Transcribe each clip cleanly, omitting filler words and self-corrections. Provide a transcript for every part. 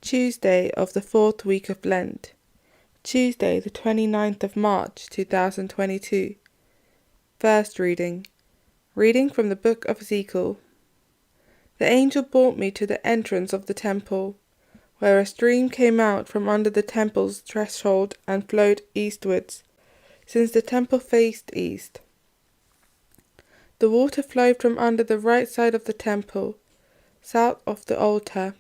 Tuesday of the fourth week of Lent. Tuesday, the 29th of March, 2022. First reading. Reading from the book of Ezekiel. The angel brought me to the entrance of the temple, where a stream came out from under the temple's threshold and flowed eastwards, since the temple faced east. The water flowed from under the right side of the temple, south of the altar.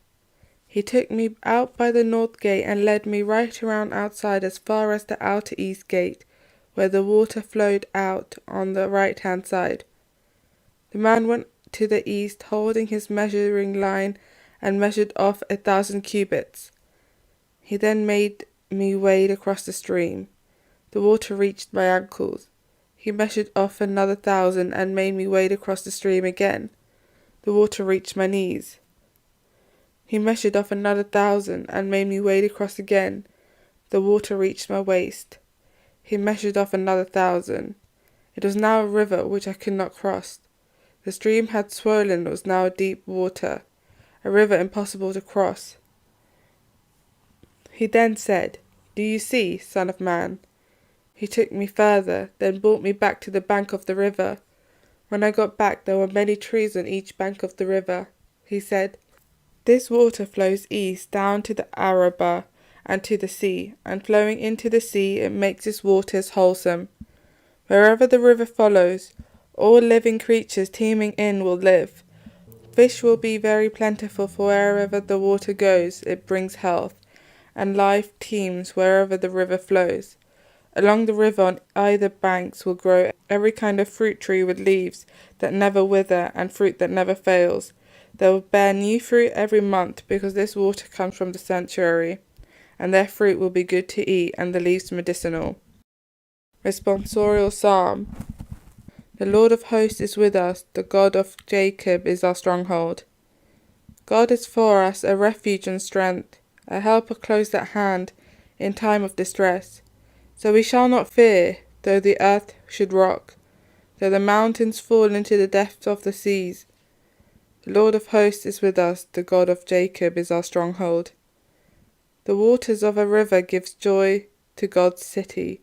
He took me out by the north gate and led me right around outside as far as the outer east gate, where the water flowed out on the right-hand side. The man went to the east, holding his measuring line, and measured off 1,000 cubits. He then made me wade across the stream. The water reached my ankles. He measured off another 1,000 and made me wade across the stream again. The water reached my knees. He measured off another 1,000 and made me wade across again. The water reached my waist. He measured off another 1,000. It was now a river which I could not cross. The stream had swollen and was now deep water, a river impossible to cross. He then said, "Do you see, Son of Man?" He took me further, then brought me back to the bank of the river. When I got back, there were many trees on each bank of the river. He said, "This water flows east down to the Arabah and to the sea, and flowing into the sea it makes its waters wholesome. Wherever the river follows, all living creatures teeming in will live. Fish will be very plentiful, for wherever the water goes it brings health, and life teems wherever the river flows. Along the river on either banks will grow every kind of fruit tree with leaves that never wither and fruit that never fails. They will bear new fruit every month, because this water comes from the sanctuary, and their fruit will be good to eat and the leaves medicinal." Responsorial Psalm. The Lord of hosts is with us, the God of Jacob is our stronghold. God is for us a refuge and strength, a helper close at hand in time of distress. So we shall not fear, though the earth should rock, though the mountains fall into the depths of the seas. The Lord of hosts is with us, the God of Jacob is our stronghold. The waters of a river gives joy to God's city,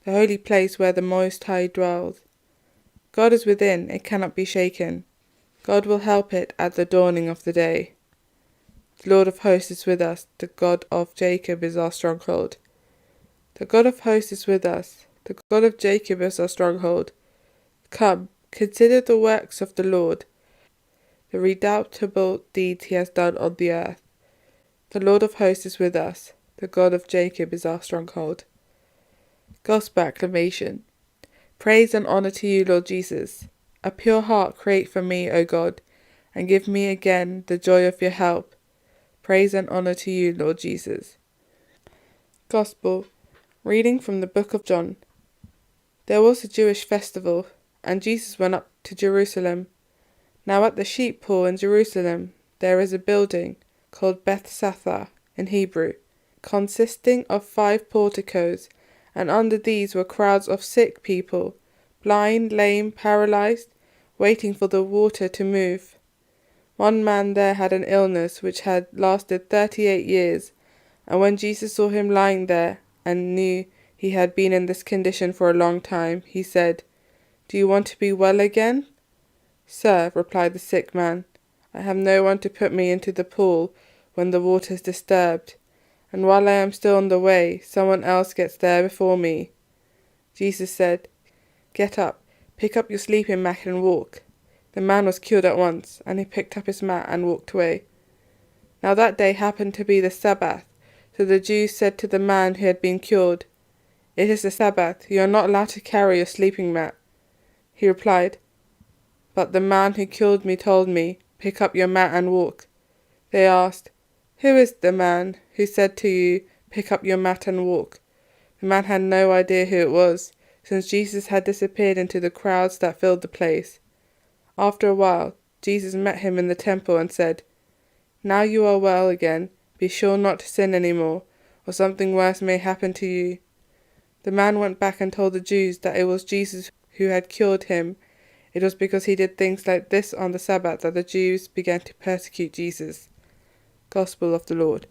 the holy place where the Most High dwells. God is within, it cannot be shaken. God will help it at the dawning of the day. The Lord of hosts is with us, the God of Jacob is our stronghold. The God of hosts is with us, the God of Jacob is our stronghold. Come, consider the works of the Lord, the redoubtable deeds he has done on the earth. The Lord of hosts is with us, the God of Jacob is our stronghold. Gospel acclamation. Praise and honour to you, Lord Jesus. A pure heart create for me, O God, and give me again the joy of your help. Praise and honour to you, Lord Jesus. Gospel. Reading from the book of John. There was a Jewish festival, and Jesus went up to Jerusalem. Now at the sheep pool in Jerusalem there is a building called Bethzatha in Hebrew, consisting of 5 porticos, and under these were crowds of sick people, blind, lame, paralyzed, waiting for the water to move. One man there had an illness which had lasted 38 years, and when Jesus saw him lying there, and knew he had been in this condition for a long time, he said, "Do you want to be well again?" "Sir," replied the sick man, "I have no one to put me into the pool when the water is disturbed, and while I am still on the way, someone else gets there before me." Jesus said, "Get up, pick up your sleeping mat and walk." The man was cured at once, and he picked up his mat and walked away. Now that day happened to be the Sabbath, so the Jews said to the man who had been cured, "It is the Sabbath, you are not allowed to carry your sleeping mat." He replied, "But the man who cured me told me, 'Pick up your mat and walk.'" They asked, "Who is the man who said to you, 'Pick up your mat and walk'?" The man had no idea who it was, since Jesus had disappeared into the crowds that filled the place. After a while, Jesus met him in the temple and said, "Now you are well again, be sure not to sin any more, or something worse may happen to you." The man went back and told the Jews that it was Jesus who had cured him. It was because he did things like this on the Sabbath that the Jews began to persecute Jesus. Gospel of the Lord.